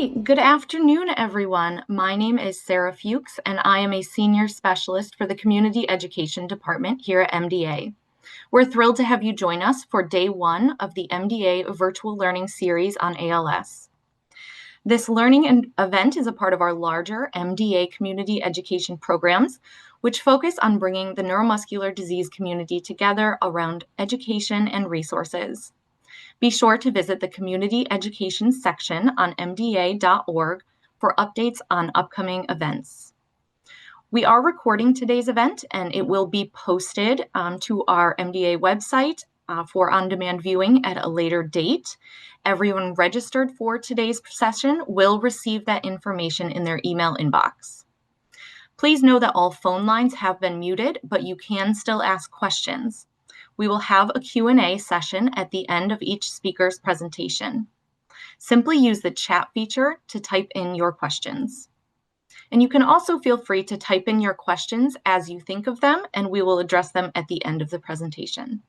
right, good afternoon, everyone. My name is Sarah Fuchs, and I am a senior specialist for the Community Education Department here at MDA. We're thrilled to have you join us for day one of the MDA Virtual Learning Series on ALS. This learning event is a part of our larger MDA community education programs, which focus on bringing the neuromuscular disease community together around education and resources. Be sure to visit the Community Education section on mda.org for updates on upcoming events. We are recording today's event, and it will be posted to our MDA website for on-demand viewing at a later date. Everyone registered for today's session will receive that information in their email inbox. Please know that all phone lines have been muted, but you can still ask questions. We will have a Q&A session at the end of each speaker's presentation. Simply use the chat feature to type in your questions. And you can also feel free to type in your questions as you think of them, and we will address them at the end of the presentation.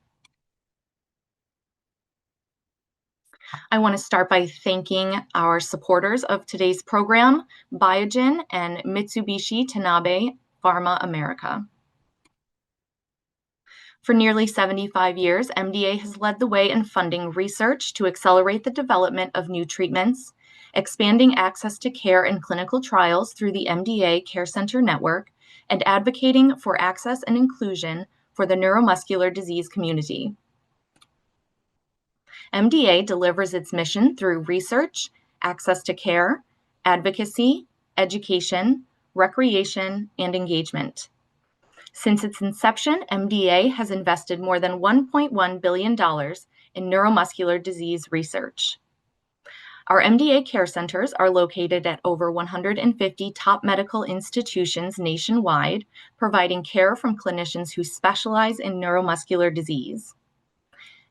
I want to start by thanking our supporters of today's program, Biogen and Mitsubishi Tanabe Pharma America. For nearly 75 years, MDA has led the way in funding research to accelerate the development of new treatments, expanding access to care and clinical trials through the MDA Care Center Network, and advocating for access and inclusion for the neuromuscular disease community. MDA delivers its mission through research, access to care, advocacy, education, recreation, and engagement. Since its inception, MDA has invested more than $1.1 billion in neuromuscular disease research. Our MDA care centers are located at over 150 top medical institutions nationwide, providing care from clinicians who specialize in neuromuscular disease.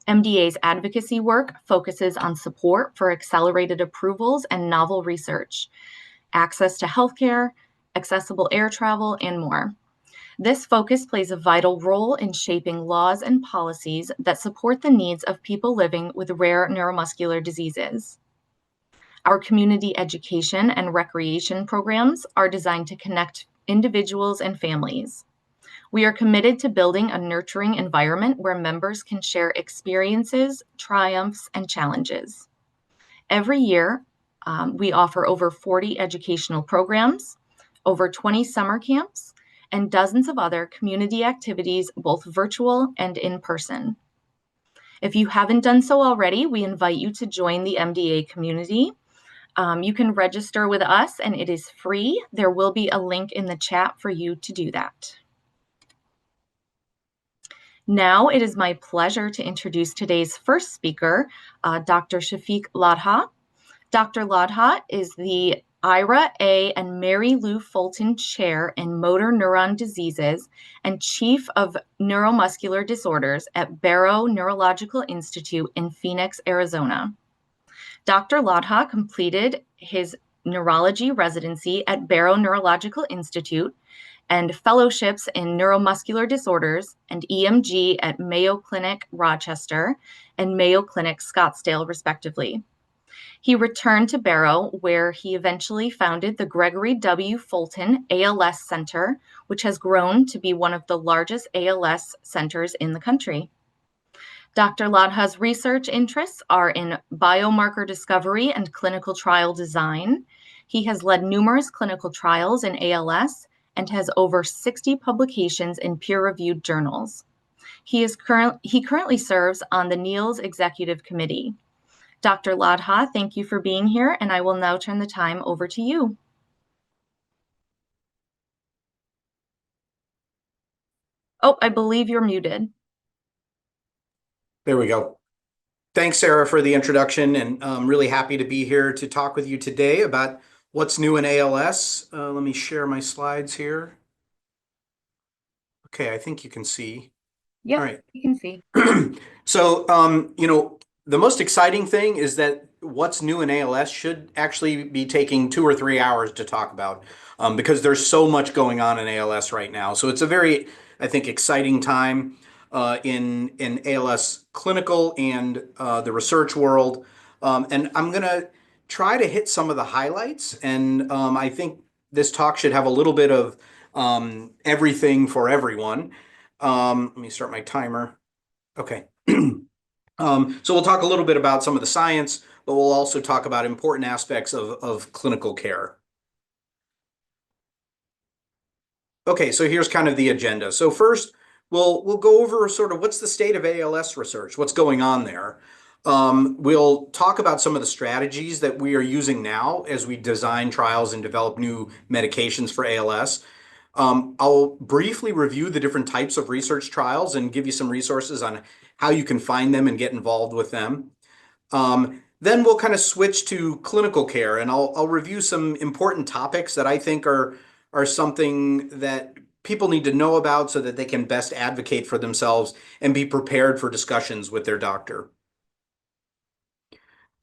MDA's advocacy work focuses on support for accelerated approvals and novel research, access to healthcare, accessible air travel, and more. This focus plays a vital role in shaping laws and policies that support the needs of people living with rare neuromuscular diseases. Our community education and recreation programs are designed to connect individuals and families. We are committed to building a nurturing environment where members can share experiences, triumphs, and challenges. Every year, we offer over 40 educational programs, over 20 summer camps, and dozens of other community activities, both virtual and in person. If you haven't done so already, we invite you to join the MDA community. You can register with us, and it is free. There will be a link in the chat for you to do that. Now it is my pleasure to introduce today's first speaker, Dr. Shafeeq Ladha. Dr. Ladha is the Ira A. and Mary Lou Fulton Chair in Motor Neuron Diseases and Chief of Neuromuscular Disorders at Barrow Neurological Institute in Phoenix, Arizona. Dr. Ladha completed his neurology residency at Barrow Neurological Institute and fellowships in neuromuscular disorders and EMG at Mayo Clinic Rochester and Mayo Clinic Scottsdale, respectively. He returned to Barrow, where he eventually founded the Gregory W. Fulton ALS Center, which has grown to be one of the largest ALS centers in the country. Dr. Ladha's research interests are in biomarker discovery and clinical trial design. He has led numerous clinical trials in ALS and has over 60 publications in peer-reviewed journals. He currently serves on the NEALS Executive Committee. Dr. Ladha, thank you for being here, and I will now turn the time over to you. Oh, I believe you're muted. There we go. Thanks, Sarah, for the introduction, and I'm really happy to be here to talk with you today about what's new in ALS. Let me share my slides here. Okay, I think you can see. Yeah, all right. You can see. So, the most exciting thing is that what's new in ALS should actually be taking 2 or 3 hours to talk about because there's so much going on in ALS right now. So it's a very, I think, exciting time in ALS clinical and the research world. And I'm going to try to hit some of the highlights, and I think this talk should have a little bit of everything for everyone. Let me start my timer. Okay. So we'll talk a little bit about some of the science, but we'll also talk about important aspects of clinical care. Okay, so here's kind of the agenda. So first, we'll go over sort of what's the state of ALS research, what's going on there. We'll talk about some of the strategies that we are using now as we design trials and develop new medications for ALS. I'll briefly review the different types of research trials and give you some resources on how you can find them and get involved with them. Then we'll kind of switch to clinical care, and I'll review some important topics that I think are something that people need to know about so that they can best advocate for themselves and be prepared for discussions with their doctor.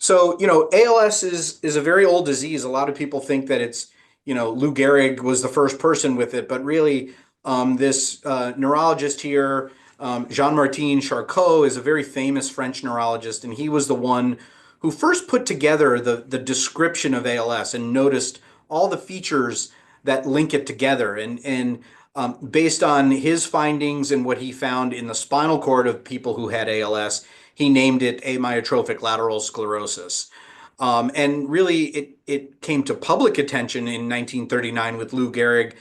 So, ALS is a very old disease. A lot of people think that it's, Lou Gehrig was the first person with it, but really, this neurologist here, Jean-Martin Charcot, is a very famous French neurologist, and he was the one who first put together the description of ALS and noticed all the features that link it together. And based on his findings and what he found in the spinal cord of people who had ALS, he named it amyotrophic lateral sclerosis. And really, it came to public attention in 1939 with Lou Gehrig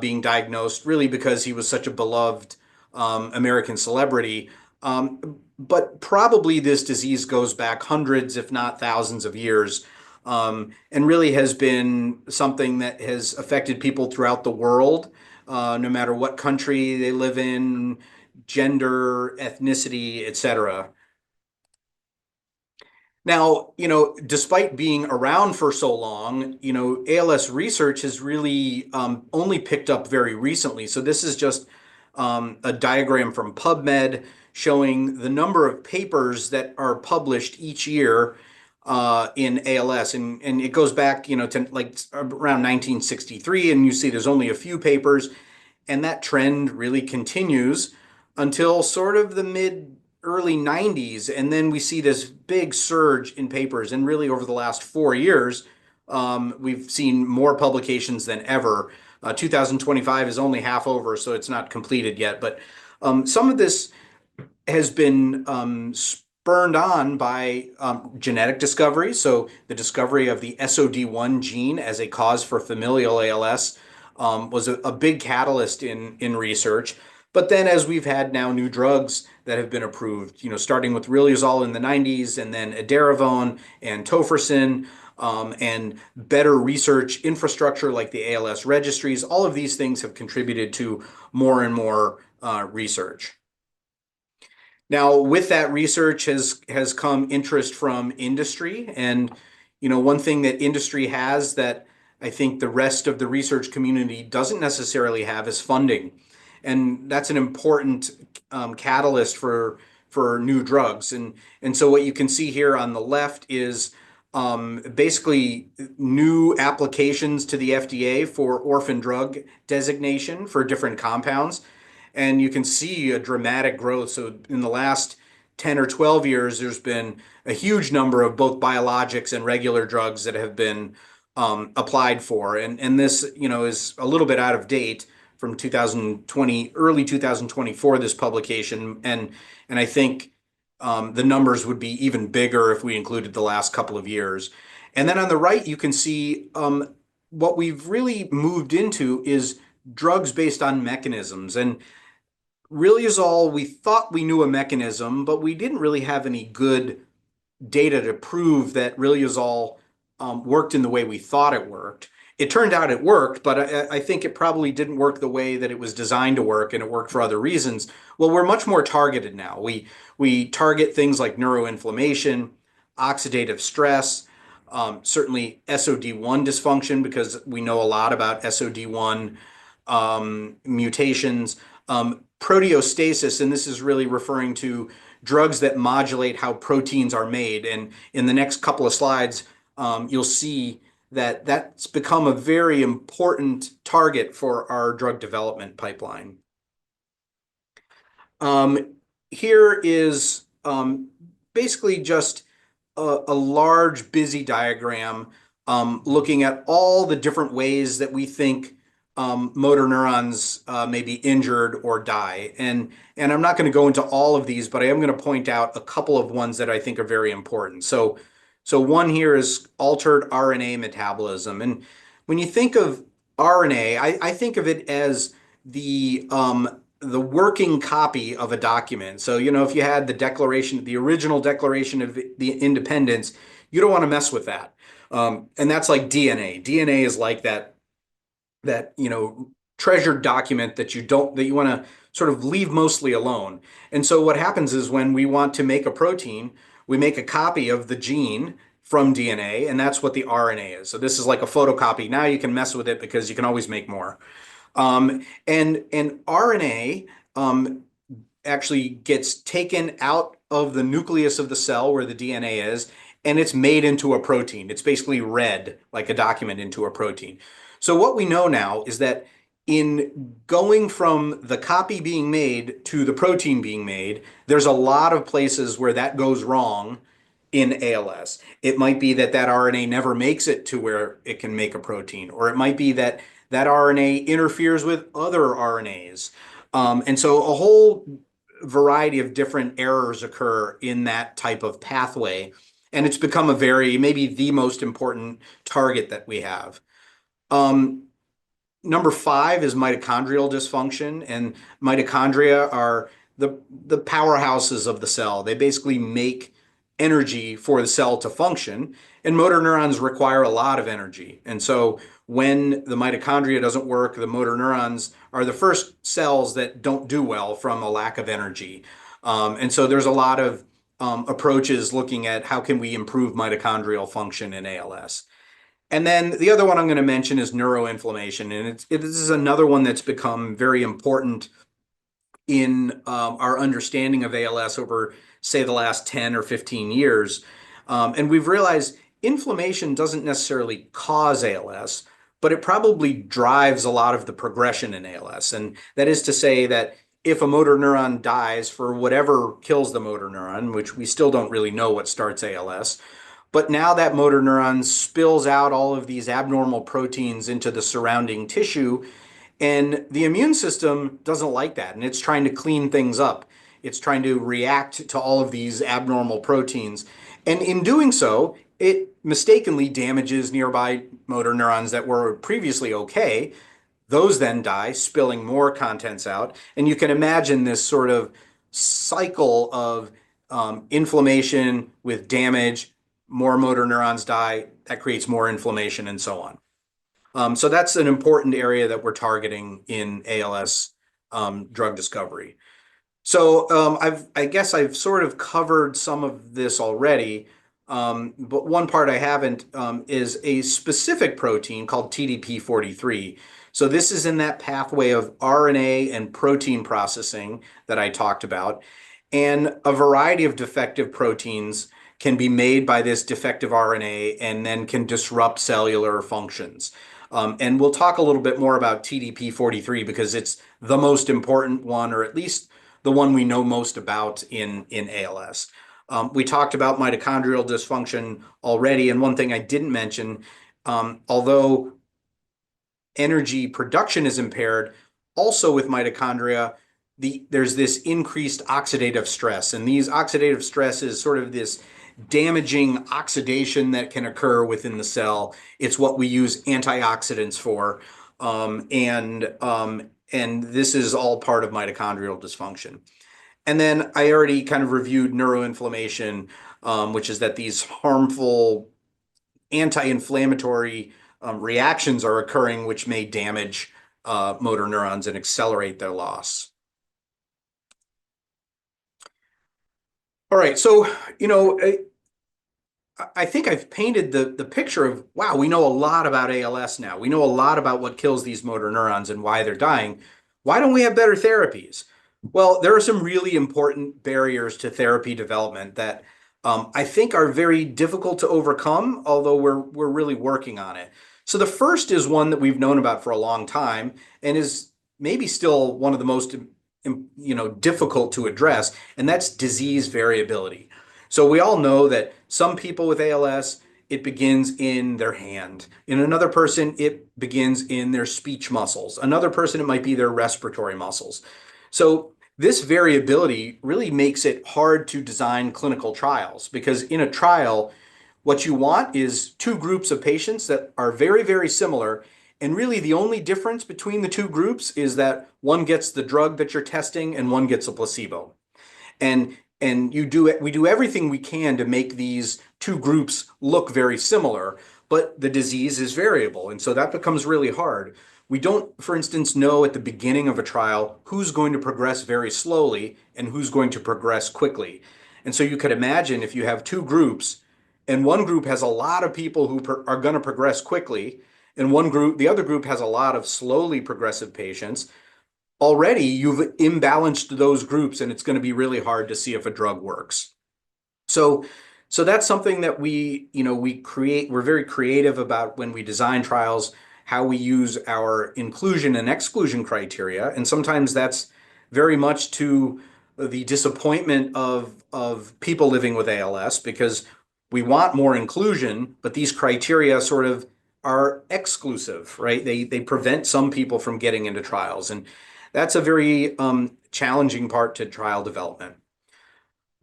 being diagnosed, really because he was such a beloved American celebrity. But probably this disease goes back hundreds, if not thousands of years, and really has been something that has affected people throughout the world, no matter what country they live in, gender, ethnicity, etc. Now, despite being around for so long, ALS research has really only picked up very recently. So this is just a diagram from PubMed showing the number of papers that are published each year in ALS. And it goes back, to like around 1963, and you see there's only a few papers. And that trend really continues until sort of the mid early 90s. And then we see this big surge in papers. And really over the last 4 years, we've seen more publications than ever. 2025 is only half over, so it's not completed yet. But some of this has been spurned on by genetic discovery. So the discovery of the SOD1 gene as a cause for familial ALS was a big catalyst in research. But then as we've had now new drugs that have been approved, starting with riluzole in the 90s and then edaravone and tofersen, and better research infrastructure like the ALS registries, all of these things have contributed to more and more research. Now, with that research has come interest from industry. And, one thing that industry has that I think the rest of the research community doesn't necessarily have is funding. And that's an important catalyst for new drugs. And so what you can see here on the left is basically new applications to the FDA for orphan drug designation for different compounds. And you can see a dramatic growth. So in the last 10 or 12 years, there's been a huge number of both biologics and regular drugs that have been applied for. And this, is a little bit out of date from 2020, early 2024, this publication. And I think the numbers would be even bigger if we included the last couple of years. And then on the right, you can see what we've really moved into is drugs based on mechanisms. And riluzole, we thought we knew a mechanism, but we didn't really have any good data to prove that riluzole worked in the way we thought it worked. It turned out it worked, but I think it probably didn't work the way that it was designed to work, and it worked for other reasons. Well, we're much more targeted now. We target things like neuroinflammation, oxidative stress, certainly SOD1 dysfunction, because we know a lot about SOD1 mutations, proteostasis, and this is really referring to drugs that modulate how proteins are made. And in the next couple of slides, you'll see that that's become a very important target for our drug development pipeline. Here is basically just a large, busy diagram looking at all the different ways that we think motor neurons may be injured or die. And I'm not going to go into all of these, but I am going to point out a couple of ones that I think are very important. So one here is altered RNA metabolism. And when you think of RNA, I think of it as the working copy of a document. So, if you had the original Declaration of the Independence, you don't want to mess with that. And that's like DNA. DNA is like that treasured document that you want to sort of leave mostly alone. And so what happens is when we want to make a protein, we make a copy of the gene from DNA, and that's what the RNA is. So this is like a photocopy. Now you can mess with it because you can always make more. And RNA actually gets taken out of the nucleus of the cell where the DNA is, and it's made into a protein. It's basically read like a document into a protein. So what we know now is that in going from the copy being made to the protein being made, there's a lot of places where that goes wrong in ALS. It might be that RNA never makes it to where it can make a protein, or it might be that RNA interferes with other RNAs. And so a whole variety of different errors occur in that type of pathway. And it's become maybe the most important target that we have. Number 5 is mitochondrial dysfunction, and mitochondria are the powerhouses of the cell. They basically make energy for the cell to function, and motor neurons require a lot of energy. And so when the mitochondria doesn't work, the motor neurons are the first cells that don't do well from a lack of energy. And so there's a lot of approaches looking at how can we improve mitochondrial function in ALS. And then the other one I'm going to mention is neuroinflammation. And this is another one that's become very important in our understanding of ALS over, say, the last 10 or 15 years. And we've realized inflammation doesn't necessarily cause ALS, but it probably drives a lot of the progression in ALS. And that is to say that if a motor neuron dies for whatever kills the motor neuron, which we still don't really know what starts ALS, but now that motor neuron spills out all of these abnormal proteins into the surrounding tissue, and the immune system doesn't like that, and it's trying to clean things up. It's trying to react to all of these abnormal proteins. And in doing so, it mistakenly damages nearby motor neurons that were previously okay. Those then die, spilling more contents out. And you can imagine this sort of cycle of inflammation with damage, more motor neurons die, that creates more inflammation, and so on. So that's an important area that we're targeting in ALS drug discovery. So I guess I've sort of covered some of this already, but one part I haven't is a specific protein called TDP-43. So this is in that pathway of RNA and protein processing that I talked about, and a variety of defective proteins can be made by this defective RNA and then can disrupt cellular functions. And we'll talk a little bit more about TDP-43 because it's the most important one, or at least the one we know most about in ALS. We talked about mitochondrial dysfunction already, and one thing I didn't mention, although energy production is impaired, also with mitochondria, there's this increased oxidative stress. And these oxidative stress is sort of this damaging oxidation that can occur within the cell. It's what we use antioxidants for. And this is all part of mitochondrial dysfunction. And then I already kind of reviewed neuroinflammation, which is that these harmful anti-inflammatory reactions are occurring, which may damage motor neurons and accelerate their loss. All right, so, I think I've painted the picture of, wow, we know a lot about ALS now. We know a lot about what kills these motor neurons and why they're dying. Why don't we have better therapies? Well, there are some really important barriers to therapy development that I think are very difficult to overcome, although we're really working on it. So the first is one that we've known about for a long time and is maybe still one of the most difficult to address, and that's disease variability. So we all know that some people with ALS, it begins in their hand. In another person, it begins in their speech muscles. Another person, it might be their respiratory muscles. So this variability really makes it hard to design clinical trials because in a trial, what you want is two groups of patients that are very, very similar. And really, the only difference between the two groups is that one gets the drug that you're testing and one gets a placebo. And we do everything we can to make these two groups look very similar, but the disease is variable, and so that becomes really hard. We don't, for instance, know at the beginning of a trial who's going to progress very slowly and who's going to progress quickly. And so you could imagine if you have two groups, and one group has a lot of people who are going to progress quickly, and the other group has a lot of slowly progressive patients, already you've imbalanced those groups and it's going to be really hard to see if a drug works. So so that's something that we're very creative about when we design trials, how we use our inclusion and exclusion criteria. And sometimes that's very much to the disappointment of people living with ALS because we want more inclusion, but these criteria sort of are exclusive, right? They prevent some people from getting into trials. And that's a very challenging part to trial development.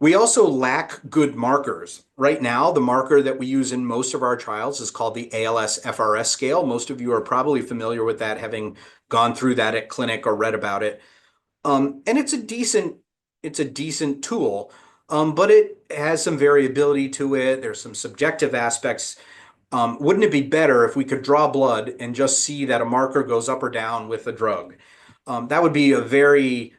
We also lack good markers. Right now, the marker that we use in most of our trials is called the ALS FRS scale. Most of you are probably familiar with that, having gone through that at clinic or read about it. And it's a decent tool, but it has some variability to it. There's some subjective aspects. Wouldn't it be better if we could draw blood and just see that a marker goes up or down with the drug? That would be a very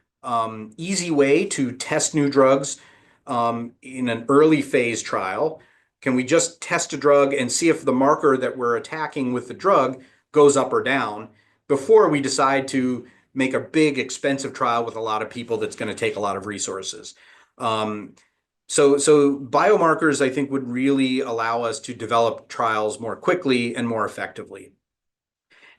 easy way to test new drugs in an early phase trial. Can we just test a drug and see if the marker that we're attacking with the drug goes up or down before we decide to make a big, expensive trial with a lot of people that's going to take a lot of resources? So biomarkers, I think, would really allow us to develop trials more quickly and more effectively.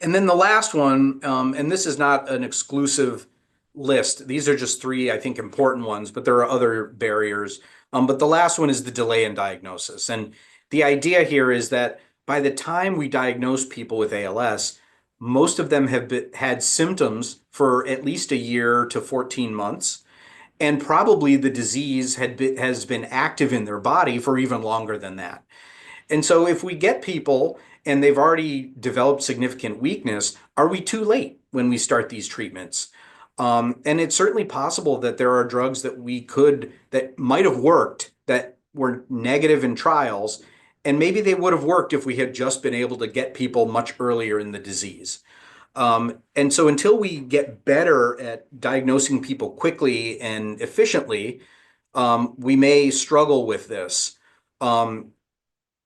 And then the last one, and this is not an exclusive list. These are just three, I think, important ones, but there are other barriers. But the last one is the delay in diagnosis. And the idea here is that by the time we diagnose people with ALS, most of them have had symptoms for at least a year to 14 months. And probably the disease has been active in their body for even longer than that. And so if we get people and they've already developed significant weakness, are we too late when we start these treatments? And it's certainly possible that there are drugs that might have worked that were negative in trials, and maybe they would have worked if we had just been able to get people much earlier in the disease. And so until we get better at diagnosing people quickly and efficiently, we may struggle with this.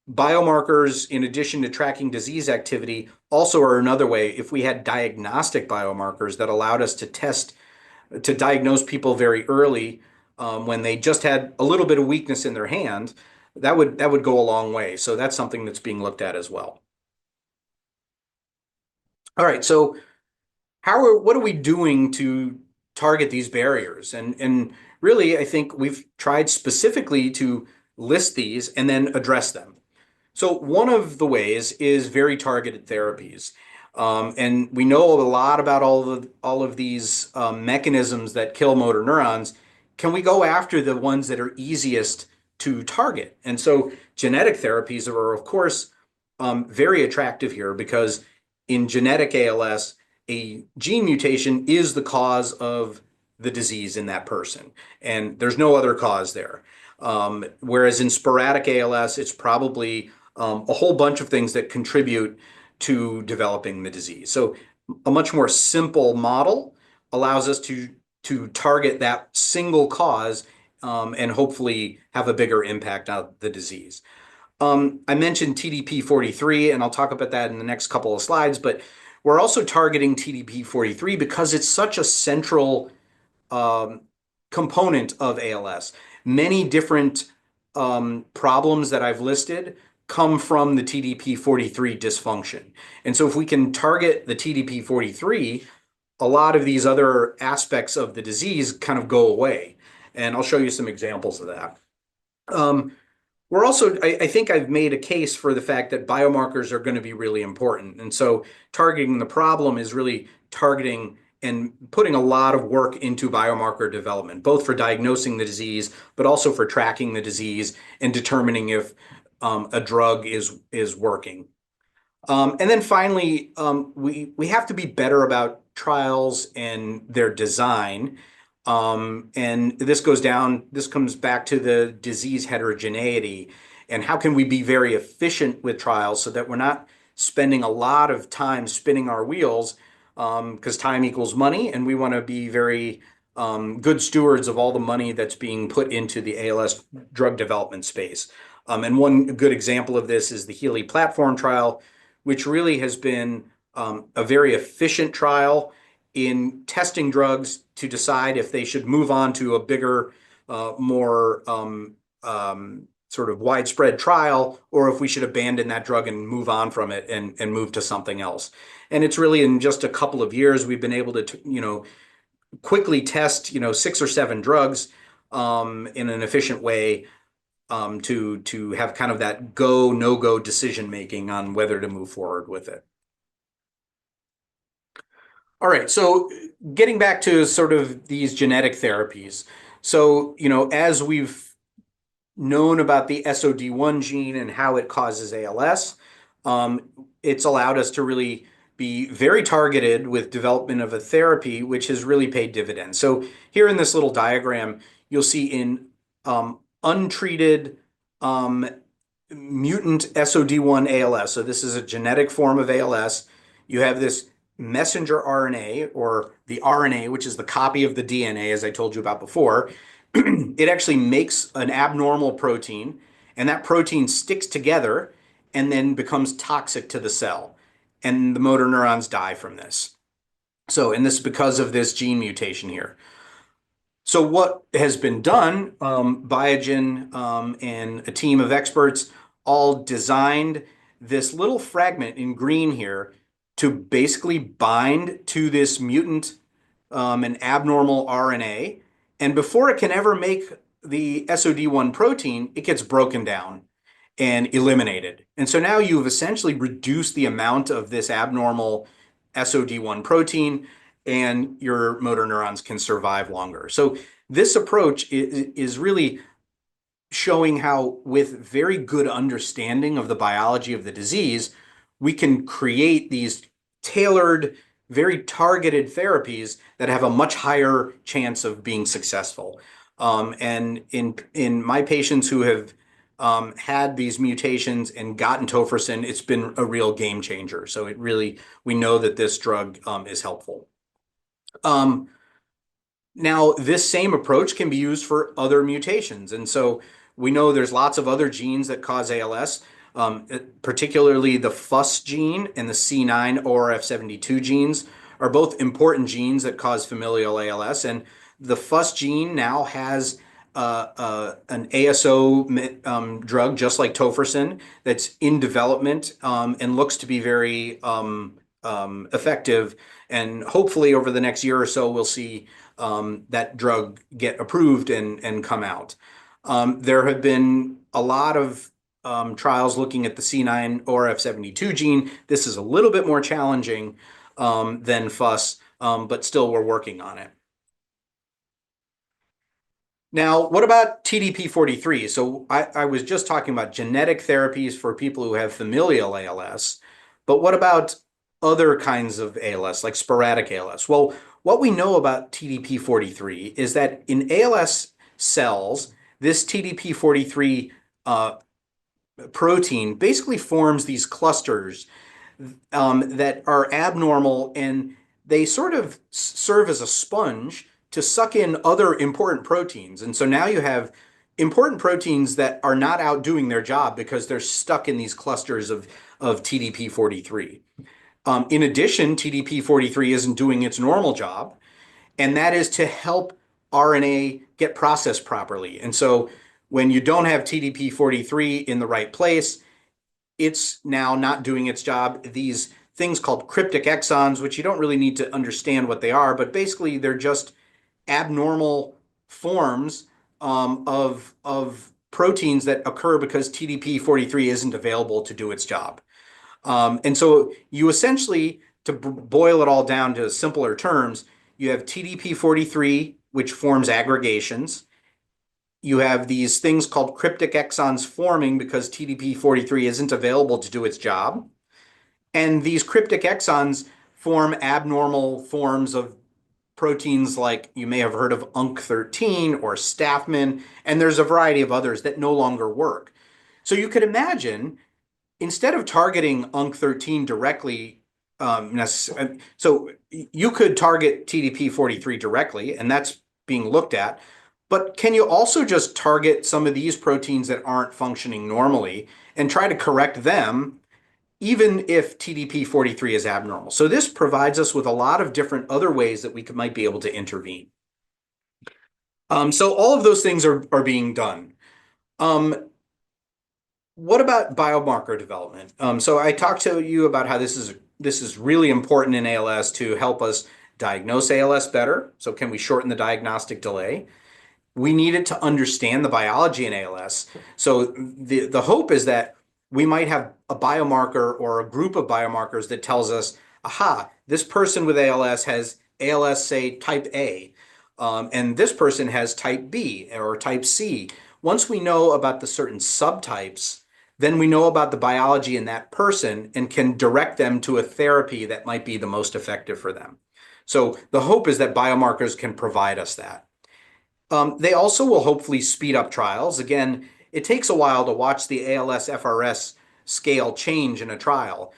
Biomarkers, in addition to tracking disease activity, also are another way. If we had diagnostic biomarkers that allowed us to diagnose people very early, when they just had a little bit of weakness in their hand, that would go a long way. So that's something that's being looked at as well. All right, so what are we doing to target these barriers? And really, I think we've tried specifically to list these and then address them. So one of the ways is very targeted therapies. And we know a lot about all of these mechanisms that kill motor neurons. Can we go after the ones that are easiest to target? And so genetic therapies are, of course, very attractive here because in genetic ALS, a gene mutation is the cause of the disease in that person, and there's no other cause there. Whereas in sporadic ALS, it's probably a whole bunch of things that contribute to developing the disease. So a much more simple model allows us to target that single cause and hopefully have a bigger impact on the disease. I mentioned TDP-43, and I'll talk about that in the next couple of slides, but we're also targeting TDP-43 because it's such a central component of ALS. Many different problems that I've listed come from the TDP-43 dysfunction. And so if we can target the TDP-43, a lot of these other aspects of the disease kind of go away. And I'll show you some examples of that. Um, we're also, I think I've made a case for the fact that biomarkers are going to be really important. And so targeting the problem is really targeting and putting a lot of work into biomarker development, both for diagnosing the disease, but also for tracking the disease and determining if a drug is working. And then finally, we have to be better about trials and their design. And this comes back to the disease heterogeneity and how can we be very efficient with trials so that we're not spending a lot of time spinning our wheels, because time equals money, and we want to be very good stewards of all the money that's being put into the ALS drug development space. And one good example of this is the Healy platform trial, which really has been a very efficient trial in testing drugs to decide if they should move on to a bigger, more sort of widespread trial, or if we should abandon that drug and move on from it and move to something else. And it's really in just a couple of years we've been able to, quickly test, 6 or 7 drugs in an efficient way, to have kind of that go, no go decision making on whether to move forward with it. All right, so getting back to sort of these genetic therapies. So, as we've known about the SOD1 gene and how it causes ALS, it's allowed us to really be very targeted with development of a therapy, which has really paid dividends. So here in this little diagram, you'll see in untreated mutant SOD1 ALS. So this is a genetic form of ALS. You have this messenger RNA, or the RNA, which is the copy of the DNA, as I told you about before. It actually makes an abnormal protein, and that protein sticks together and then becomes toxic to the cell. And the motor neurons die from this. And this is because of this gene mutation here. So what has been done, Biogen and a team of experts all designed this little fragment in green here to basically bind to this mutant, an abnormal RNA. And before it can ever make the SOD1 protein, it gets broken down and eliminated. And so now you've essentially reduced the amount of this abnormal SOD1 protein, and your motor neurons can survive longer. So this approach is really showing how, with very good understanding of the biology of the disease, we can create these tailored, very targeted therapies that have a much higher chance of being successful. And in my patients who have had these mutations and gotten tofersen, it's been a real game changer. So we know that this drug is helpful. Now, this same approach can be used for other mutations. And so we know there's lots of other genes that cause ALS, particularly the FUS gene and the C9ORF72 genes are both important genes that cause familial ALS. And the FUS gene now has an ASO drug, just like tofersen, that's in development and looks to be very effective. And hopefully over the next year or so, we'll see that drug get approved and come out. There have been a lot of trials looking at the C9ORF72 gene. This is a little bit more challenging than FUS, but still we're working on it. Now, what about TDP43? So I was just talking about genetic therapies for people who have familial ALS, but what about other kinds of ALS, like sporadic ALS? Well, what we know about TDP43 is that in ALS cells, this TDP43 protein basically forms these clusters that are abnormal, and they sort of serve as a sponge to suck in other important proteins. And so now you have important proteins that are not out doing their job because they're stuck in these clusters of TDP43. In addition, TDP43 isn't doing its normal job, and that is to help RNA get processed properly. And so when you don't have TDP43 in the right place, it's now not doing its job. These things called cryptic exons, which you don't really need to understand what they are, but basically they're just abnormal forms of proteins that occur because TDP-43 isn't available to do its job. And so you essentially, to boil it all down to simpler terms, you have TDP-43, which forms aggregations. You have these things called cryptic exons forming because TDP-43 isn't available to do its job. And these cryptic exons form abnormal forms of proteins like you may have heard of UNC13 or Staffman, and there's a variety of others that no longer work. So you could imagine, instead of targeting UNC13 directly, so you could target TDP-43 directly, and that's being looked at. But can you also just target some of these proteins that aren't functioning normally and try to correct them, even if TDP-43 is abnormal? So this provides us with a lot of different other ways that we might be able to intervene. So all of those things are being done. What about biomarker development? So I talked to you about how this is really important in ALS to help us diagnose ALS better. So can we shorten the diagnostic delay? We needed to understand the biology in ALS. So the hope is that we might have a biomarker or a group of biomarkers that tells us, aha, this person with ALS has ALS, say, type A, and this person has type B or type C. Once we know about the certain subtypes, then we know about the biology in that person and can direct them to a therapy that might be the most effective for them. So the hope is that biomarkers can provide us that. They also will hopefully speed up trials. Again, it takes a while to watch the ALS-FRS scale change in a trial.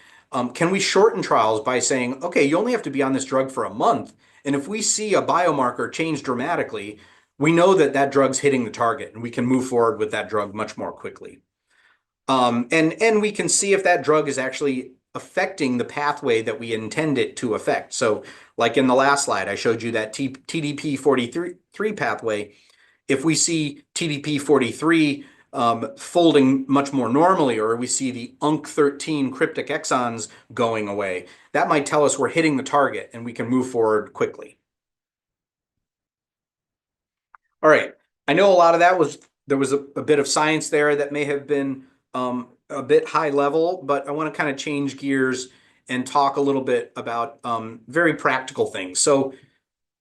Can we shorten trials by saying, okay, you only have to be on this drug for a month, and if we see a biomarker change dramatically, we know that that drug's hitting the target, and we can move forward with that drug much more quickly. And we can see if that drug is actually affecting the pathway that we intend it to affect. So like in the last slide, I showed you that TDP-43 pathway. If we see TDP-43 folding much more normally, or we see the UNC13 cryptic exons going away, that might tell us we're hitting the target and we can move forward quickly. All right, I know a lot of that there was a bit of science there that may have been a bit high level, but I want to kind of change gears and talk a little bit about very practical things. So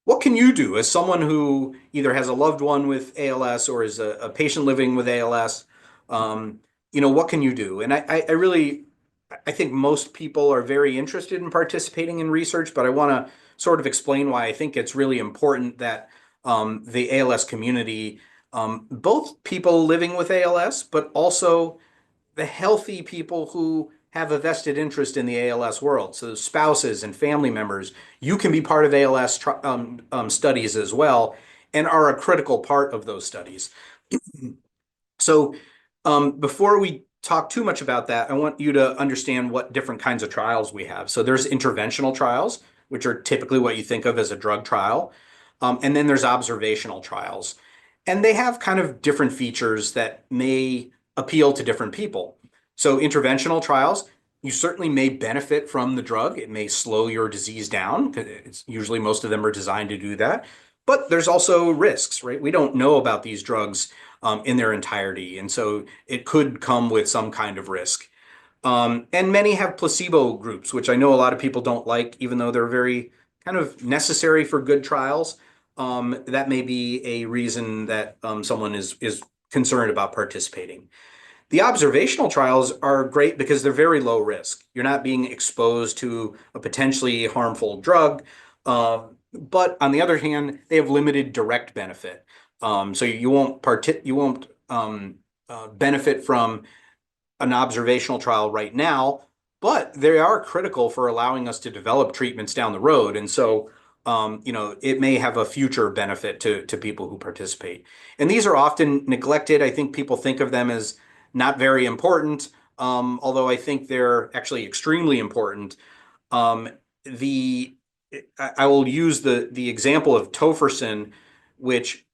what can you do as someone who either has a loved one with ALS or is a patient living with ALS? What can you do? And I think most people are very interested in participating in research, but I want to sort of explain why I think it's really important that the ALS community, both people living with ALS, but also the healthy people who have a vested interest in the ALS world. So spouses and family members, you can be part of ALS studies as well and are a critical part of those studies. So before we talk too much about that, I want you to understand what different kinds of trials we have. So there's interventional trials, which are typically what you think of as a drug trial. And then there's observational trials. And they have kind of different features that may appeal to different people. So interventional trials, you certainly may benefit from the drug. It may slow your disease down. It's usually most of them are designed to do that. But there's also risks, right? We don't know about these drugs in their entirety. And so it could come with some kind of risk. And many have placebo groups, which I know a lot of people don't like, even though they're very kind of necessary for good trials. That may be a reason that someone is concerned about participating. The observational trials are great because they're very low risk. You're not being exposed to a potentially harmful drug, but on the other hand, they have limited direct benefit. So you won't benefit from an observational trial right now, but they are critical for allowing us to develop treatments down the road. And so, it may have a future benefit to people who participate. And these are often neglected. I think people think of them as not very important, although I think they're actually extremely important. I will use the example of tofersen, which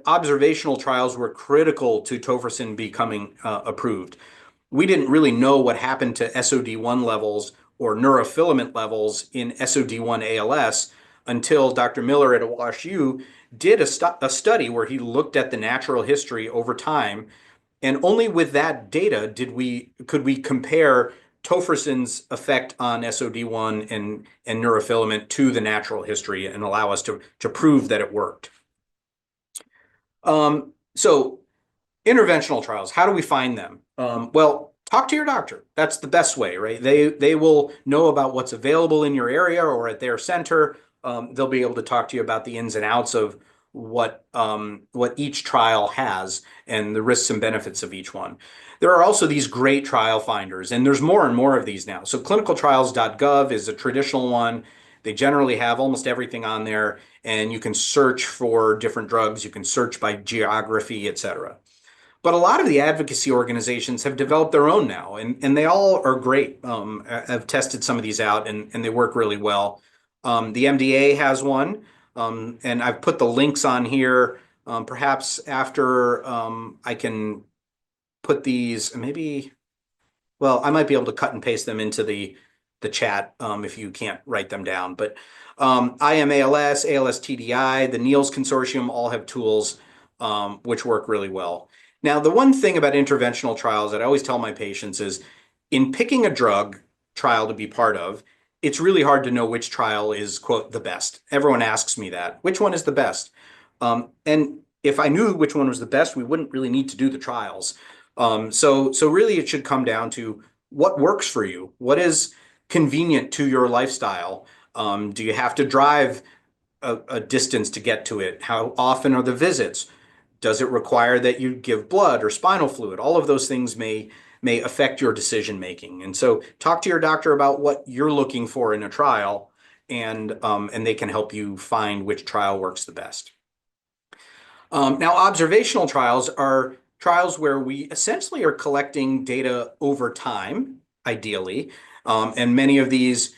observational trials were critical to tofersen becoming approved. We didn't really know what happened to SOD1 levels or neurofilament levels in SOD1 ALS until Dr. Miller at WashU did a study where he looked at the natural history over time, and only with that data could we compare tofersen's effect on SOD1 and neurofilament to the natural history and allow us to prove that it worked. So interventional trials, how do we find them? Well, talk to your doctor. That's the best way, right? They will know about what's available in your area or at their center. They'll be able to talk to you about the ins and outs of what each trial has and the risks and benefits of each one. There are also these great trial finders, and there's more and more of these now. So clinicaltrials.gov is a traditional one. They generally have almost everything on there, and you can search for different drugs. You can search by geography, et cetera. But a lot of the advocacy organizations have developed their own now, and they all are great. I've tested some of these out, and they work really well. The MDA has one, and I've put the links on here. Perhaps after I can put these, maybe, well, I might be able to cut and paste them into the chat if you can't write them down. But IMALS, ALS TDI, the NEALS Consortium all have tools which work really well. Now, the one thing about interventional trials that I always tell my patients is in picking a drug trial to be part of, it's really hard to know which trial is, quote, the best. Everyone asks me that. Which one is the best? And if I knew which one was the best, we wouldn't really need to do the trials. So really it should come down to what works for you. What is convenient to your lifestyle? Do you have to drive a distance to get to it? How often are the visits? Does it require that you give blood or spinal fluid? All of those things may affect your decision making. And so talk to your doctor about what you're looking for in a trial, and they can help you find which trial works the best. Now, observational trials are trials where we essentially are collecting data over time, ideally, and many of these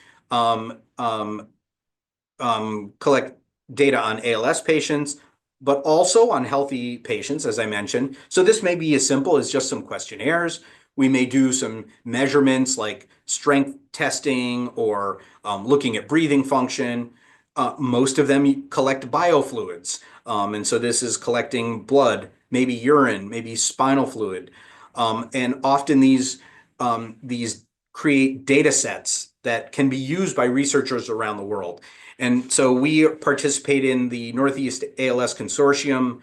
collect data on ALS patients, but also on healthy patients, as I mentioned. So this may be as simple as just some questionnaires. We may do some measurements like strength testing or looking at breathing function. Most of them collect biofluids. And so this is collecting blood, maybe urine, maybe spinal fluid. And often these create data sets that can be used by researchers around the world. And so we participate in the Northeast ALS Consortium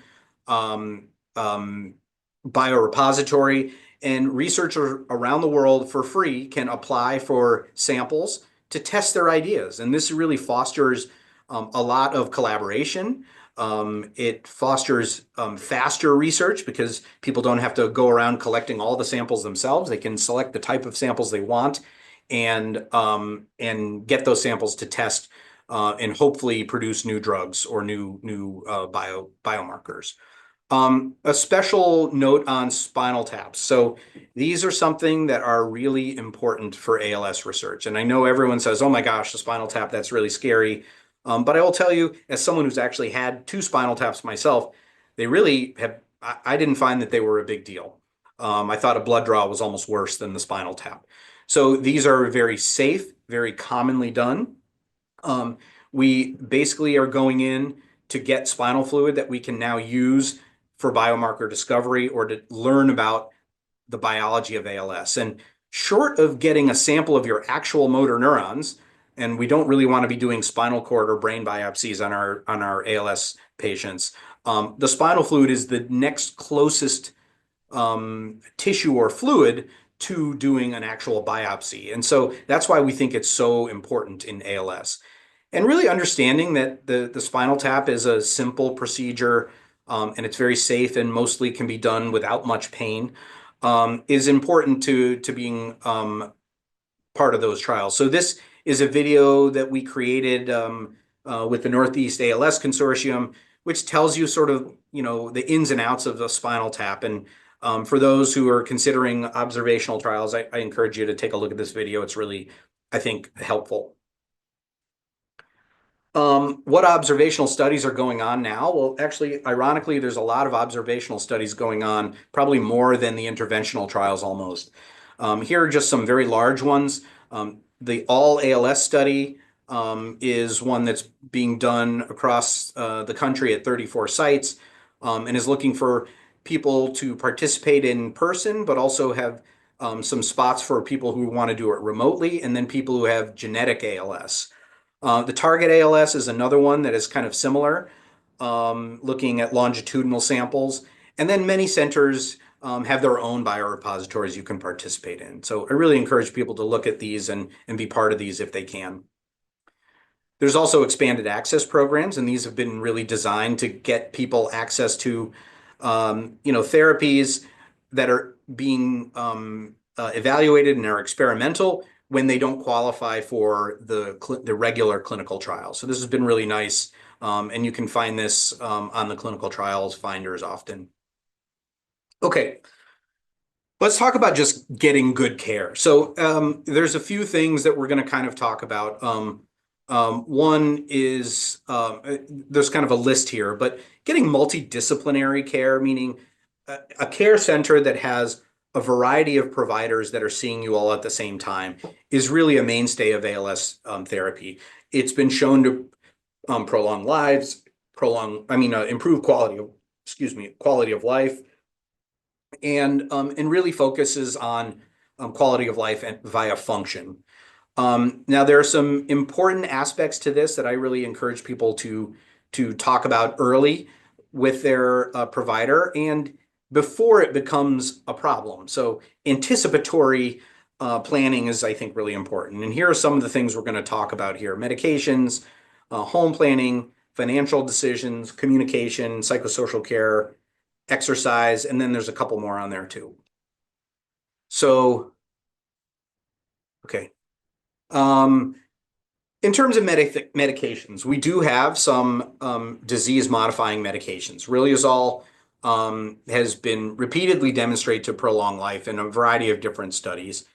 biorepository, and researchers around the world for free can apply for samples to test their ideas. And this really fosters a lot of collaboration. It fosters faster research because people don't have to go around collecting all the samples themselves. They can select the type of samples they want and get those samples to test and hopefully produce new drugs or new biomarkers. A special note on spinal taps. So these are something that are really important for ALS research. And I know everyone says, oh my gosh, the spinal tap, that's really scary. But I will tell you, as someone who's actually had 2 spinal taps myself, they really have, I didn't find that they were a big deal. I thought a blood draw was almost worse than the spinal tap. So these are very safe, very commonly done. We basically are going in to get spinal fluid that we can now use for biomarker discovery or to learn about the biology of ALS. And short of getting a sample of your actual motor neurons, and we don't really want to be doing spinal cord or brain biopsies on our ALS patients, the spinal fluid is the next closest tissue or fluid to doing an actual biopsy. And so that's why we think it's so important in ALS. And really understanding that the spinal tap is a simple procedure and it's very safe and mostly can be done without much pain is important to being part of those trials. So this is a video that we created with the Northeast ALS Consortium, which tells you sort of, the ins and outs of the spinal tap. And for those who are considering observational trials, I encourage you to take a look at this video. It's really, I think, helpful. What observational studies are going on now? Well, actually, ironically, there's a lot of observational studies going on, probably more than the interventional trials almost. Here are just some very large ones. The All ALS study is one that's being done across the country at 34 sites, and is looking for people to participate in person, but also have some spots for people who want to do it remotely, and then people who have genetic ALS. The Target ALS is another one that is kind of similar, looking at longitudinal samples. And then many centers have their own biorepositories you can participate in. So I really encourage people to look at these and be part of these if they can. There's also expanded access programs, and these have been really designed to get people access to, therapies that are being evaluated and are experimental when they don't qualify for the regular clinical trial. So this has been really nice, and you can find this on the clinical trials finders often. Okay, let's talk about just getting good care. So there's a few things that we're going to kind of talk about. One is there's kind of a list here, but getting multidisciplinary care, meaning a care center that has a variety of providers that are seeing you all at the same time, is really a mainstay of ALS therapy. It's been shown to prolong lives, improve quality of life, and really focuses on quality of life and via function. Now, there are some important aspects to this that I really encourage people to talk about early with their provider and before it becomes a problem. So anticipatory planning is, I think, really important. And here are some of the things we're going to talk about here: medications, home planning, financial decisions, communication, psychosocial care, exercise, and then there's a couple more on there too. So, okay. In terms of medications, we do have some disease-modifying medications. Riluzole has been repeatedly demonstrated to prolong life in a variety of different studies.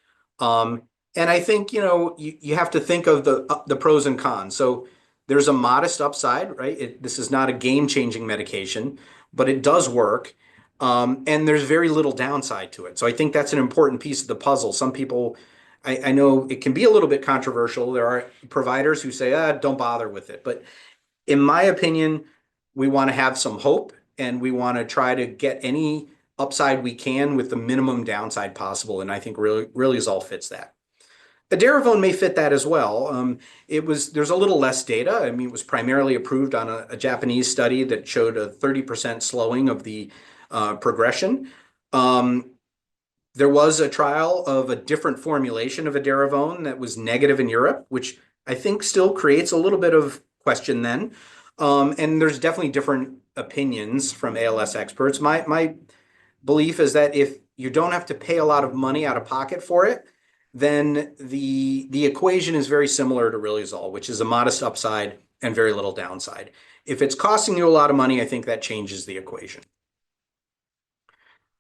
And I think, you have to think of the pros and cons. So there's a modest upside, right? This is not a game-changing medication, but it does work. And there's very little downside to it. So I think that's an important piece of the puzzle. Some people, I know it can be a little bit controversial. There are providers who say, don't bother with it. But in my opinion, we want to have some hope, and we want to try to get any upside we can with the minimum downside possible. And I think Riluzole fits that. Edaravone may fit that as well. There's a little less data. I mean, it was primarily approved on a Japanese study that showed a 30% slowing of the progression. There was a trial of a different formulation of Edaravone that was negative in Europe, which I think still creates a little bit of question then. And there's definitely different opinions from ALS experts. My belief is that if you don't have to pay a lot of money out of pocket for it, then the equation is very similar to Riluzole, which is a modest upside and very little downside. If it's costing you a lot of money, I think that changes the equation.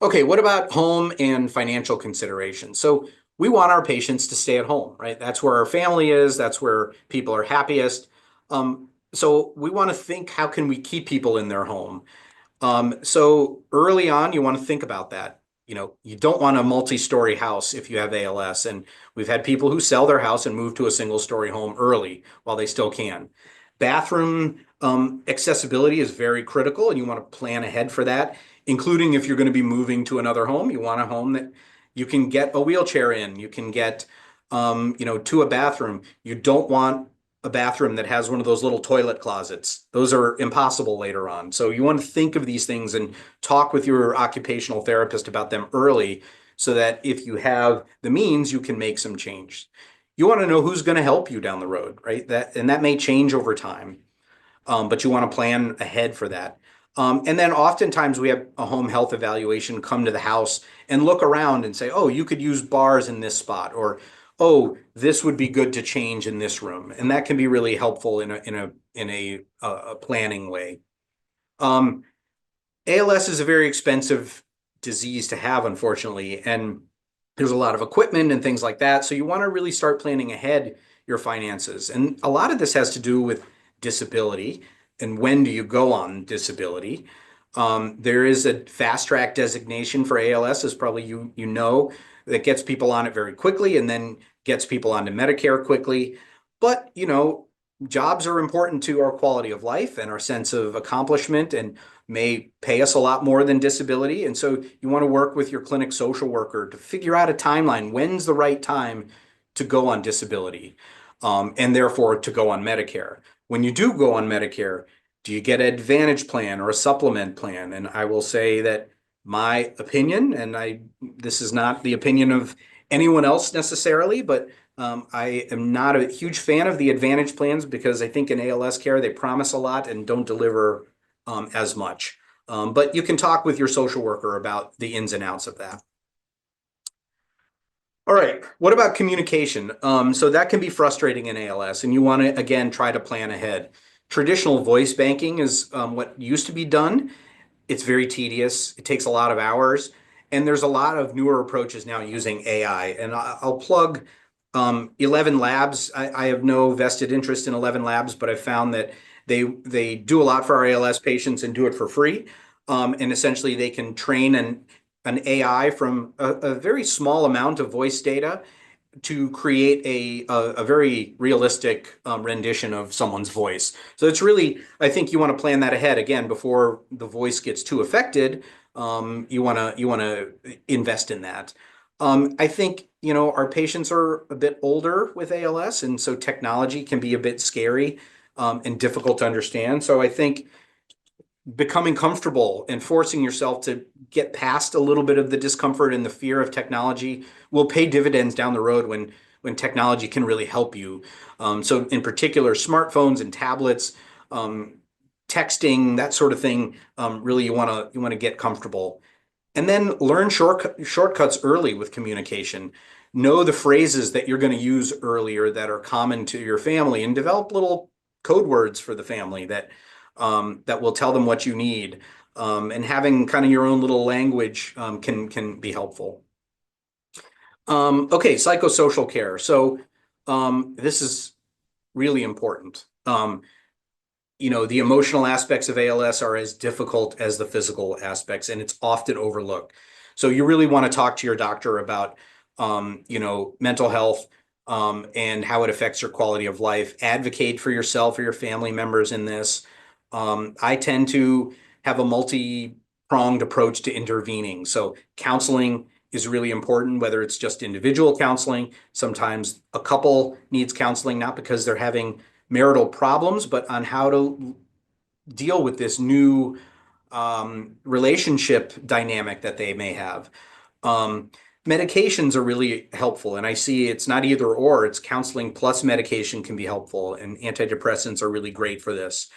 Okay, what about home and financial considerations? So we want our patients to stay at home, right? That's where our family is. That's where people are happiest. So we want to think, how can we keep people in their home? So early on, you want to think about that. You don't want a multi-story house if you have ALS. And we've had people who sell their house and move to a single-story home early while they still can. Bathroom accessibility is very critical, and you want to plan ahead for that, including if you're going to be moving to another home. You want a home that you can get a wheelchair in. You can get, to a bathroom. You don't want a bathroom that has one of those little toilet closets. Those are impossible later on. So you want to think of these things and talk with your occupational therapist about them early, so that if you have the means, you can make some change. You want to know who's going to help you down the road, right? That may change over time, but you want to plan ahead for that. And then oftentimes we have a home health evaluation come to the house and look around and say, oh, you could use bars in this spot, or oh, this would be good to change in this room. And that can be really helpful in a planning way. ALS is a very expensive disease to have, unfortunately, and there's a lot of equipment and things like that. So you want to really start planning ahead your finances. And a lot of this has to do with disability and when do you go on disability. There is a fast track designation for ALS, as probably that gets people on it very quickly and then gets people onto Medicare quickly. But, jobs are important to our quality of life and our sense of accomplishment and may pay us a lot more than disability. And so you want to work with your clinic social worker to figure out a timeline. When's the right time to go on disability, and therefore to go on Medicare? When you do go on Medicare, do you get an Advantage plan or a supplement plan? And I will say that my opinion, and this is not the opinion of anyone else necessarily, but I am not a huge fan of the Advantage plans because I think in ALS care they promise a lot and don't deliver as much. But you can talk with your social worker about the ins and outs of that. All right, what about communication? So that can be frustrating in ALS, and you want to, again, try to plan ahead. Traditional voice banking is what used to be done. It's very tedious. It takes a lot of hours. And there's a lot of newer approaches now using AI. And I'll plug 11 Labs. I have no vested interest in 11 Labs, but I've found that they do a lot for our ALS patients and do it for free. And essentially, they can train an AI from a very small amount of voice data to create a very realistic rendition of someone's voice. So it's really, I think you want to plan that ahead again before the voice gets too affected. You want to invest in that. I think our patients are a bit older with ALS, and so technology can be a bit scary and difficult to understand. So I think becoming comfortable and forcing yourself to get past a little bit of the discomfort and the fear of technology will pay dividends down the road when technology can really help you. So in particular, smartphones and tablets, texting, that sort of thing, really you want to get comfortable. And then learn shortcuts early with communication. Know the phrases that you're going to use earlier that are common to your family, and develop little code words for the family that will tell them what you need. And having kind of your own little language can be helpful. Okay, psychosocial care. So this is really important. The emotional aspects of ALS are as difficult as the physical aspects, and it's often overlooked. So you really want to talk to your doctor about, mental health, and how it affects your quality of life. Advocate for yourself or your family members in this. I tend to have a multi-pronged approach to intervening. So counseling is really important, whether it's just individual counseling. Sometimes a couple needs counseling, not because they're having marital problems, but on how to deal with this new relationship dynamic that they may have. Medications are really helpful, and I see it's not either or, it's counseling plus medication can be helpful, and antidepressants are really great for this.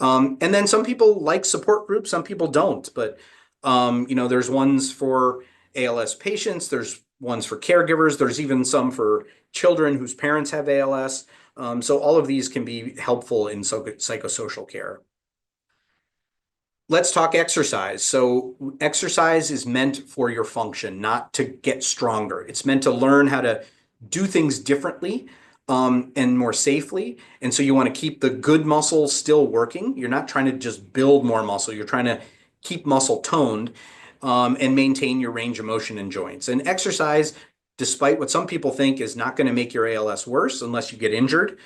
And then some people like support groups, some people don't, but there's ones for ALS patients, there's ones for caregivers, there's even some for children whose parents have ALS. So all of these can be helpful in psychosocial care. Let's talk exercise. So exercise is meant for your function, not to get stronger. It's meant to learn how to do things differently, and more safely. And so you want to keep the good muscle still working. You're not trying to just build more muscle. You're trying to keep muscle toned, and maintain your range of motion in joints. And exercise, despite what some people think, is not going to make your ALS worse unless you get injured.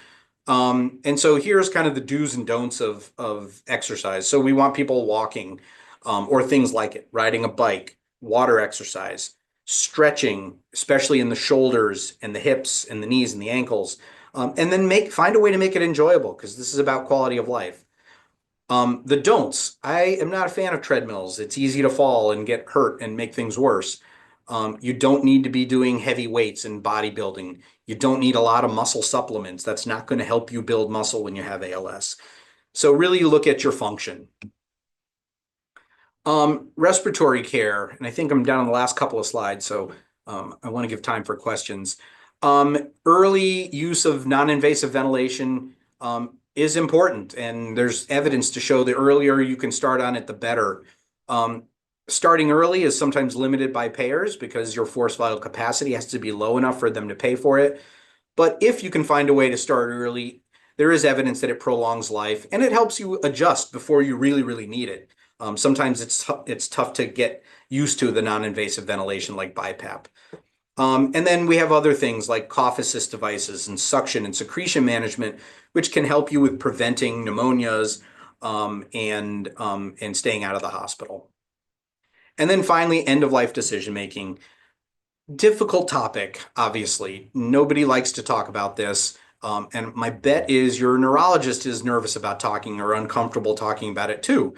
And so here's kind of the do's and don'ts of exercise. So we want people walking, or things like it, riding a bike, water exercise, stretching, especially in the shoulders and the hips and the knees and the ankles. And then find a way to make it enjoyable, because this is about quality of life. The don'ts. I am not a fan of treadmills. It's easy to fall and get hurt and make things worse. You don't need to be doing heavy weights and bodybuilding. You don't need a lot of muscle supplements. That's not going to help you build muscle when you have ALS. So really look at your function. Respiratory care, and I think I'm down on the last couple of slides, so I want to give time for questions. Early use of non-invasive ventilation is important, and there's evidence to show the earlier you can start on it, the better. Starting early is sometimes limited by payers because your forced vital capacity has to be low enough for them to pay for it. But if you can find a way to start early, there is evidence that it prolongs life and it helps you adjust before you really, really need it. Sometimes it's tough to get used to the non-invasive ventilation like BiPAP. And then we have other things like cough assist devices and suction and secretion management, which can help you with preventing pneumonias and staying out of the hospital. And then finally, end of life decision making. Difficult topic, obviously. Nobody likes to talk about this. And my bet is your neurologist is nervous about talking or uncomfortable talking about it too.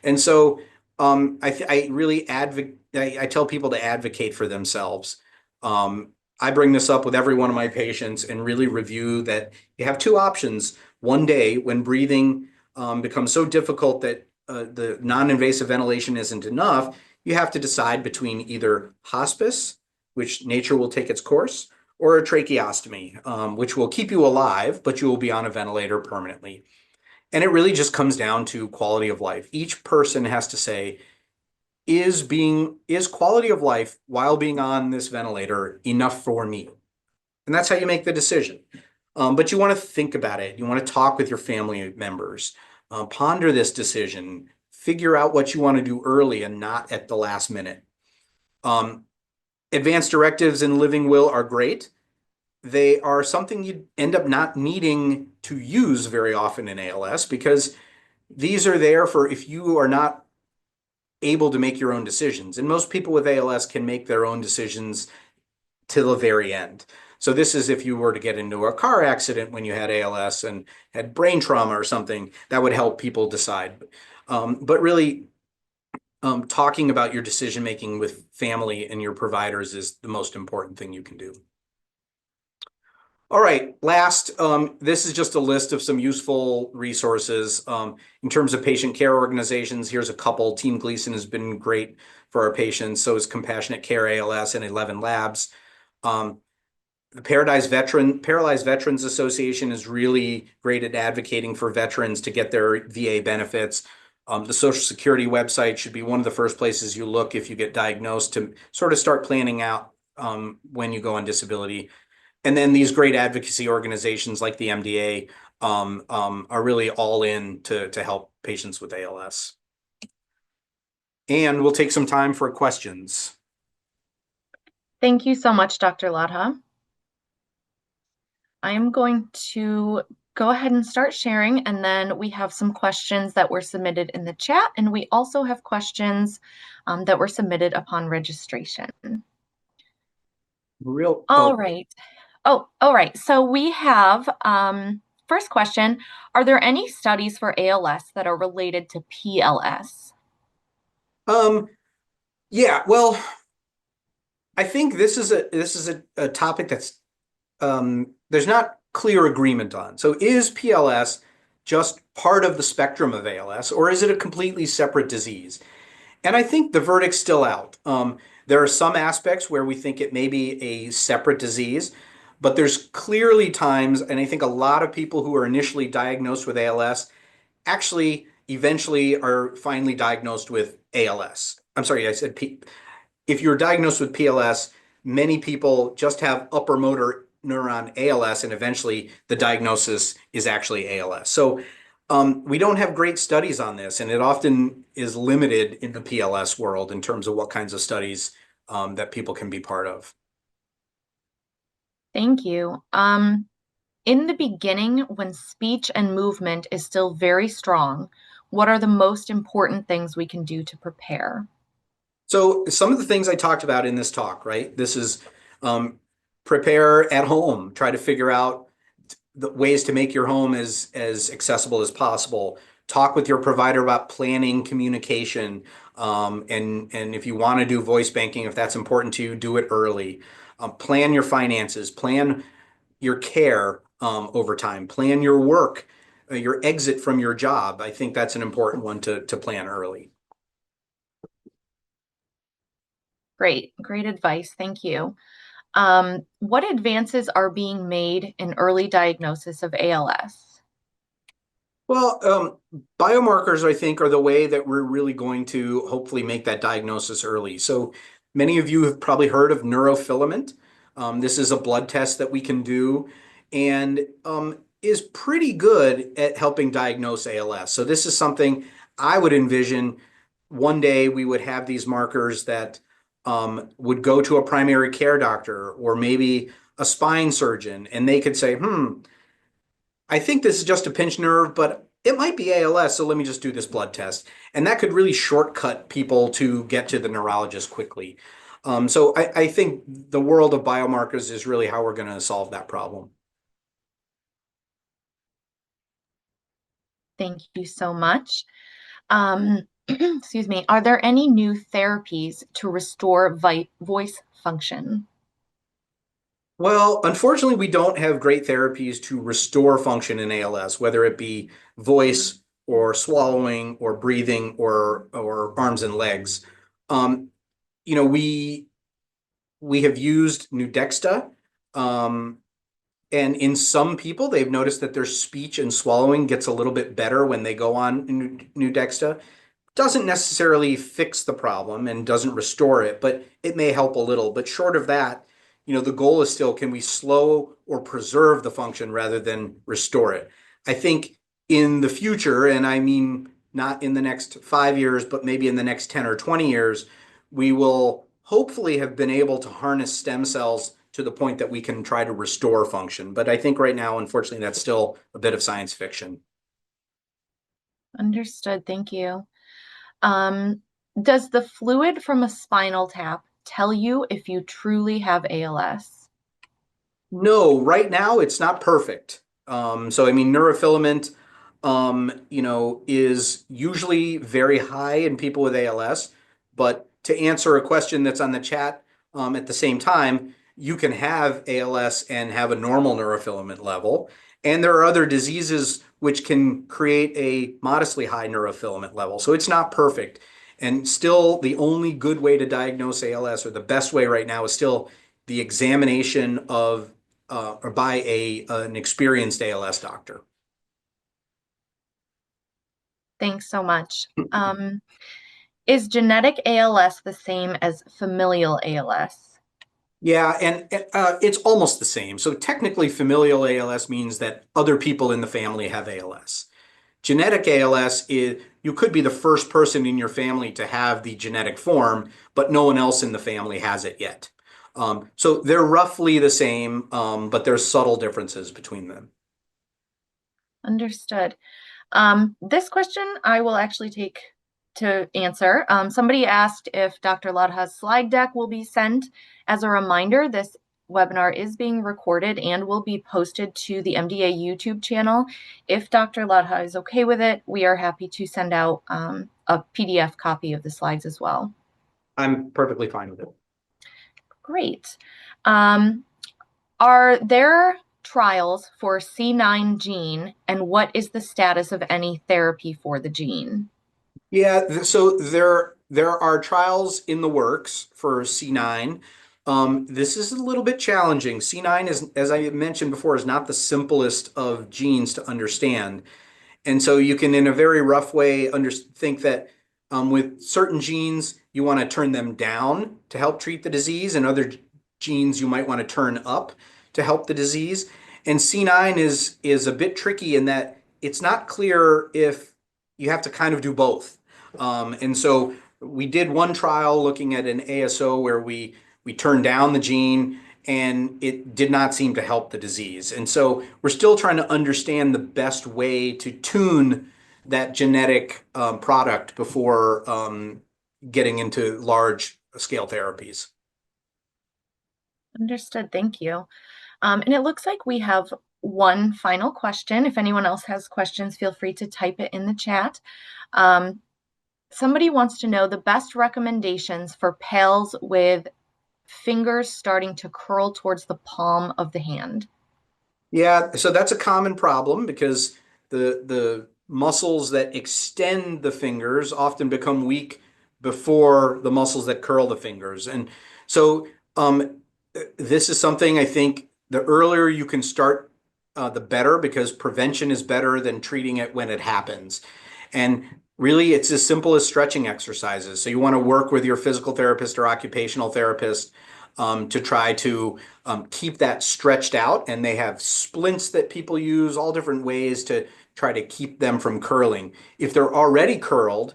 And so I really advocate, I tell people to advocate for themselves. I bring this up with every one of my patients and really review that you have two options. One day when breathing becomes so difficult that the non-invasive ventilation isn't enough, you have to decide between either hospice, which nature will take its course, or a tracheostomy, which will keep you alive, but you will be on a ventilator permanently. And it really just comes down to quality of life. Each person has to say, is quality of life while being on this ventilator enough for me? And that's how you make the decision. But you want to think about it. You want to talk with your family members, ponder this decision, figure out what you want to do early and not at the last minute. Advanced directives in living will are great. They are something you end up not needing to use very often in ALS because these are there for if you are not able to make your own decisions. And most people with ALS can make their own decisions till the very end. So this is if you were to get into a car accident when you had ALS and had brain trauma or something, that would help people decide. But really, talking about your decision making with family and your providers is the most important thing you can do. All right, last, this is just a list of some useful resources. In terms of patient care organizations, here's a couple. Team Gleason has been great for our patients. So is Compassionate Care ALS and 11 Labs. The Paralyzed Veterans Association is really great at advocating for veterans to get their VA benefits. The Social Security website should be one of the first places you look if you get diagnosed to sort of start planning out when you go on disability. And then these great advocacy organizations like the MDA are really all in to help patients with ALS. And we'll take some time for questions. Thank you so much, Dr. Ladha. I am going to go ahead and start sharing, and then we have some questions that were submitted in the chat, and we also have questions that were submitted upon registration. All right. Oh, all right. So we have first question, are there any studies for ALS that are related to PLS? Yeah, well, I think this is a topic that's there's not clear agreement on. So is PLS just part of the spectrum of ALS, or is it a completely separate disease? And I think the verdict's still out. There are some aspects where we think it may be a separate disease, but there's clearly times, and I think a lot of people who are initially diagnosed with ALS actually eventually are finally diagnosed with ALS. I'm sorry, I said if you're diagnosed with PLS, many people just have upper motor neuron ALS, and eventually the diagnosis is actually ALS. So we don't have great studies on this, and it often is limited in the PLS world in terms of what kinds of studies that people can be part of. Thank you. In the beginning, when speech and movement is still very strong, what are the most important things we can do to prepare? So some of the things I talked about in this talk, right? This is prepare at home, try to figure out the ways to make your home as accessible as possible. Talk with your provider about planning communication. And if you want to do voice banking, if that's important to you, do it early. Plan your finances, plan your care over time, plan your work, your exit from your job. I think that's an important one to plan early. Great advice. Thank you. What advances are being made in early diagnosis of ALS? Well, biomarkers, I think, are the way that we're really going to hopefully make that diagnosis early. So many of you have probably heard of neurofilament. This is a blood test that we can do and is pretty good at helping diagnose ALS. So this is something I would envision one day we would have these markers that would go to a primary care doctor or maybe a spine surgeon, and they could say, I think this is just a pinched nerve, but it might be ALS, so let me just do this blood test. And that could really shortcut people to get to the neurologist quickly. So I think the world of biomarkers is really how we're going to solve that problem. Thank you so much. Excuse me. Are there any new therapies to restore voice function? Well, unfortunately, we don't have great therapies to restore function in ALS, whether it be voice or swallowing or breathing or arms and legs. Um, you know, we have used Nudexta, um, and in some people, they've noticed that their speech and swallowing gets a little bit better when they go on Nudexta. Doesn't necessarily fix the problem and doesn't restore it, but it may help a little. But short of that, the goal is still, can we slow or preserve the function rather than restore it? I think in the future, and I mean not in the next 5 years, but maybe in the next 10 or 20 years, we will hopefully have been able to harness stem cells to the point that we can try to restore function. But I think right now, unfortunately, that's still a bit of science fiction. Understood. Thank you. Um, does the fluid from a spinal tap tell you if you truly have ALS? No, right now it's not perfect. So I mean, neurofilament, is usually very high in people with ALS. But to answer a question that's on the chat, at the same time, you can have ALS and have a normal neurofilament level. And there are other diseases which can create a modestly high neurofilament level. So it's not perfect. And still, the only good way to diagnose ALS, or the best way right now, is still the examination of or by an experienced ALS doctor. Thanks so much. Is genetic ALS the same as familial ALS? Yeah, and it's almost the same. So technically, familial ALS means that other people in the family have ALS. Genetic ALS is, you could be the first person in your family to have the genetic form, but no one else in the family has it yet. So they're roughly the same, but there's subtle differences between them. Understood. This question I will actually take to answer. Somebody asked if Dr. Ladha's slide deck will be sent. As a reminder, this webinar is being recorded and will be posted to the MDA YouTube channel. If Dr. Ladha is okay with it, we are happy to send out a PDF copy of the slides as well. I'm perfectly fine with it. Great. Are there trials for C9 gene, and what is the status of any therapy for the gene? Yeah, so there are trials in the works for C9. This is a little bit challenging. C9 is, as I mentioned before, is not the simplest of genes to understand. And so you can, in a very rough way, think that with certain genes, you want to turn them down to help treat the disease, and other genes you might want to turn up to help the disease. And C9 is a bit tricky in that it's not clear if you have to kind of do both. And so we did one trial looking at an ASO where we turned down the gene and it did not seem to help the disease. And so we're still trying to understand the best way to tune that genetic product before getting into large scale therapies. Understood. Thank you. And it looks like we have one final question. If anyone else has questions, feel free to type it in the chat. Somebody wants to know the best recommendations for PALS with fingers starting to curl towards the palm of the hand. Yeah, so that's a common problem because the muscles that extend the fingers often become weak before the muscles that curl the fingers. And so this is something I think the earlier you can start, the better, because prevention is better than treating it when it happens. And really, it's as simple as stretching exercises. So you want to work with your physical therapist or occupational therapist to try to keep that stretched out. And they have splints that people use, all different ways to try to keep them from curling. If they're already curled,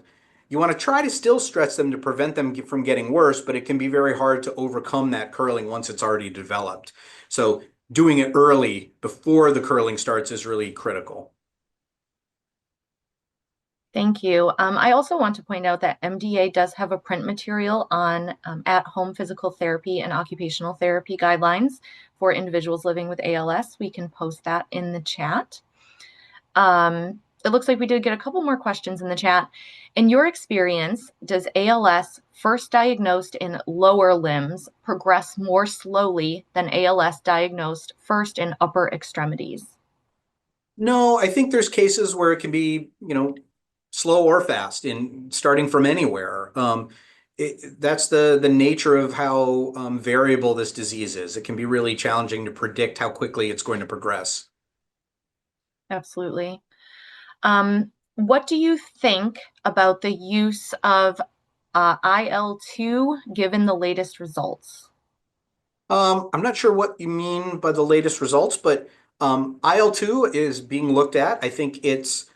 you want to try to still stretch them to prevent them from getting worse, but it can be very hard to overcome that curling once it's already developed. So doing it early before the curling starts is really critical. Thank you. I also want to point out that MDA does have a print material on at-home physical therapy and occupational therapy guidelines for individuals living with ALS. We can post that in the chat. It looks like we did get a couple more questions in the chat. In your experience, does ALS first diagnosed in lower limbs progress more slowly than ALS diagnosed first in upper extremities? No, I think there's cases where it can be, slow or fast in starting from anywhere. That's the nature of how variable this disease is. It can be really challenging to predict how quickly it's going to progress. Absolutely. What do you think about the use of IL-2 given the latest results? I'm not sure what you mean by the latest results, but IL-2 is being looked at. I think it's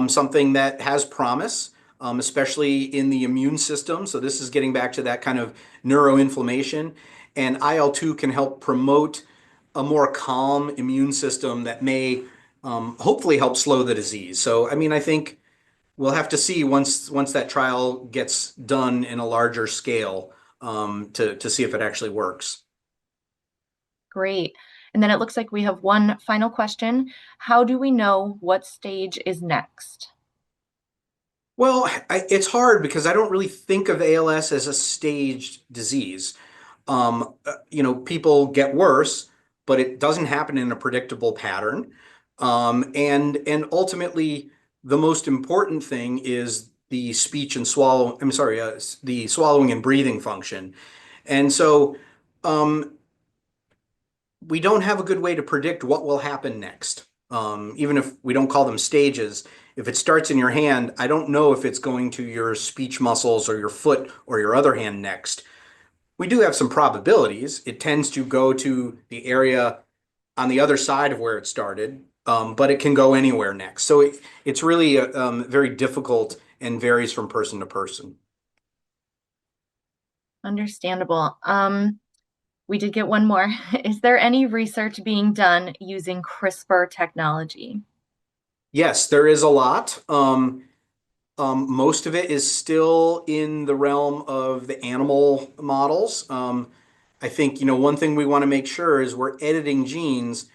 something that has promise, especially in the immune system. So this is getting back to that kind of neuroinflammation. And IL-2 can help promote a more calm immune system that may hopefully help slow the disease. So, I mean, I think we'll have to see once that trial gets done in a larger scale to see if it actually works. Great. And then it looks like we have one final question. How do we know what stage is next? Well, it's hard because I don't really think of ALS as a staged disease. People get worse, but it doesn't happen in a predictable pattern. And ultimately, the most important thing is the speech and swallow. I'm sorry, the swallowing and breathing function. And so, we don't have a good way to predict what will happen next. Even if we don't call them stages, if it starts in your hand, I don't know if it's going to your speech muscles or your foot or your other hand next. We do have some probabilities. It tends to go to the area on the other side of where it started, but it can go anywhere next. So it's really very difficult and varies from person to person. Understandable. We did get one more. Is there any research being done using CRISPR technology? Yes, there is a lot. Most of it is still in the realm of the animal models. I think, one thing we want to make sure is we're editing genes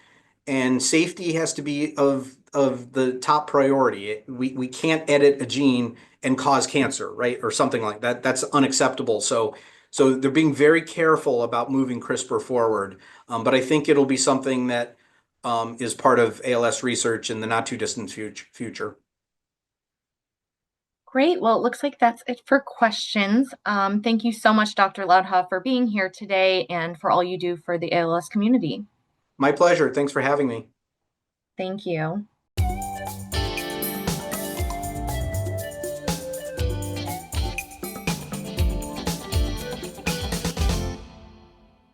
and safety has to be of the top priority. We can't edit a gene and cause cancer, right? Or something like that. That's unacceptable. So they're being very careful about moving CRISPR forward. But I think it'll be something that is part of ALS research in the not too distant future. Great. Well, it looks like that's it for questions. Thank you so much, Dr. Ladha, for being here today and for all you do for the ALS community. My pleasure. Thanks for having me. Thank you.